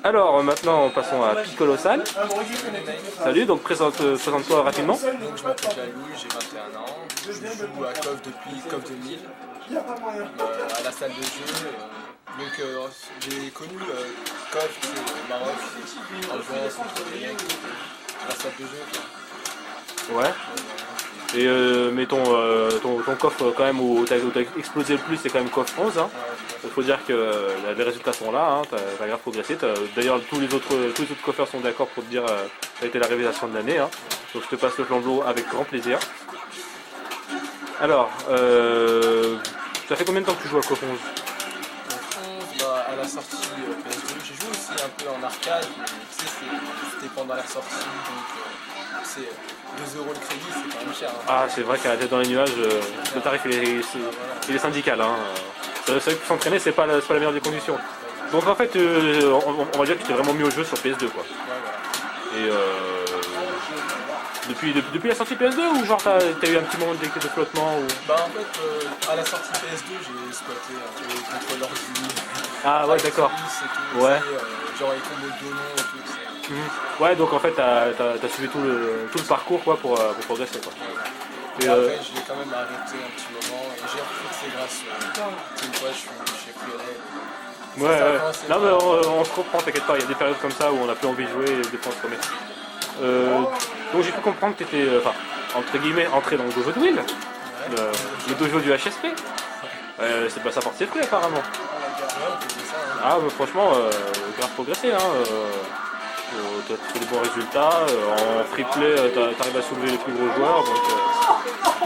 Alors maintenant passons à Piccolossal. Salut, donc présente-toi rapidement. Donc je m'appelle Jalou, j'ai 21 ans, je joue à KOF depuis KOF 2000, à la salle de jeu. J'ai connu KOF au Maroc en jouant contre des mecs à la salle de jeu. Ouais. Et mais ton coffre quand même où t'as explosé le plus, c'est quand même coffre 11. Hein. Il faut dire que les résultats sont là, hein. T'as grave progressé. D'ailleurs tous les autres coffeurs sont d'accord pour te dire que ça a été la révélation de l'année. Hein. Donc je te passe le flambeau avec grand plaisir. Alors, ça fait combien de temps que tu joues à coffre 11? À la sortie PS2, j'ai joué aussi un peu en arcade, mais tu sais, c'était pendant la sortie, donc c'est 2 € le crédit, c'est quand même cher. Hein. Ah, c'est vrai qu'à la tête dans les nuages, le tarif il est syndical. Hein. C'est vrai que s'entraîner, c'est pas la meilleure des conditions. Donc en fait, on va dire que tu t'es vraiment mis au jeu sur PS2 quoi. Ouais, Et depuis la sortie PS2 ou genre t'as eu un petit moment de flottement ou... Bah en fait, à la sortie PS2, j'ai squatté un peu contre l'ordi. Ah ouais, d'accord. Ouais. Genre les combos de dono et tout. Ouais, donc en fait t'as suivi tout le parcours quoi pour progresser quoi. Et après, je l'ai quand même arrêté un petit moment et j'ai repris grâce à une fois je suis chez Friolet. Ouais. Non mais on se comprend, t'inquiète pas, il y a des périodes comme ça où on n'a plus envie de jouer et des fois on se remet. Donc j'ai pu comprendre que tu étais, entre guillemets, entré dans le dojo de Will, le dojo du HSP. C'est pas ça porte ses fruits apparemment. Ah mais franchement, grave progressé, hein. T'as fait des bons résultats, en free play t'arrives à soulever les plus gros joueurs, donc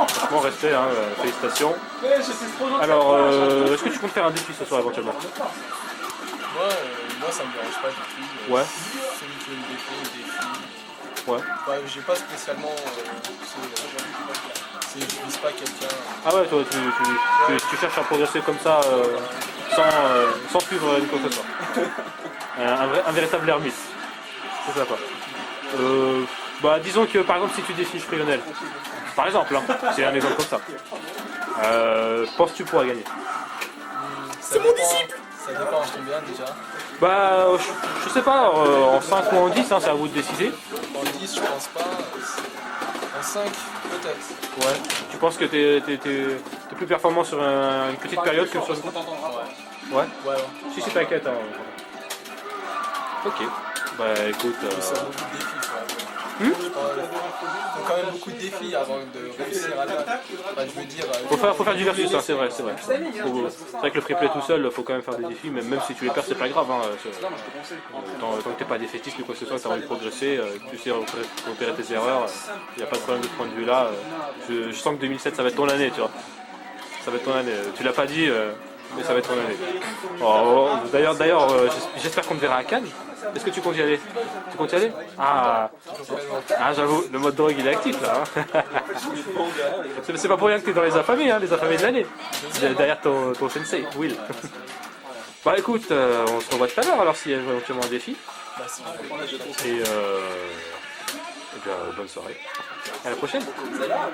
franchement respect, hein, félicitations. Alors, est-ce que tu comptes faire un défi ce soir éventuellement? Moi ça me dérange pas du tout. Ouais. Celui qui veut me défi. Ouais. Bah, j'ai pas spécialement. Je vise pas quelqu'un. Ah ouais, toi tu cherches à progresser comme ça sans suivre une que ce soit. Un véritable ermite. C'est sympa. Bah disons que par exemple si tu défies Frionel, par exemple, hein, c'est un exemple comme ça. Penses-tu pouvoir gagner? C'est mon disciple. Ça dépend en combien déjà? Bah je sais pas, en 5 ou en 10, hein, c'est à vous de décider. En 10 je pense pas. En 5 peut-être. Ouais. Tu penses que t'es plus performant sur une petite période que sur une courte? Ouais. Ouais. Si c'est t'inquiète. Hein. Ok. Bah écoute. C'est beaucoup de défis quoi. Faut quand même beaucoup de défis avant de réussir à l'atteindre. Bah, je veux dire. Faut faire du versus, hein, c'est vrai. C'est vrai que le free play tout seul, faut quand même faire des défis, même si tu les perds, c'est pas grave. Hein, tant que t'es pas défaitiste ou quoi que ce soit, t'as envie de progresser, tu sais repérer tes erreurs, il n'y a pas de problème de ce point de vue là. Je sens que 2007 ça va être ton année, tu vois. Ça va être ton année. Tu l'as pas dit, mais ça va être ton année. D'ailleurs, j'espère qu'on te verra à Cannes. Est-ce que tu comptes y aller? Tu comptes y aller? Ah j'avoue, le mode drogue il est actif là. Hein. C'est pas pour rien que t'es dans les affamés, hein, les affamés de l'année. Derrière ton sensei, Will. Bah écoute, on se revoit tout à l'heure alors s'il y a éventuellement un défi. Et bien, bonne soirée. À la prochaine. Voilà.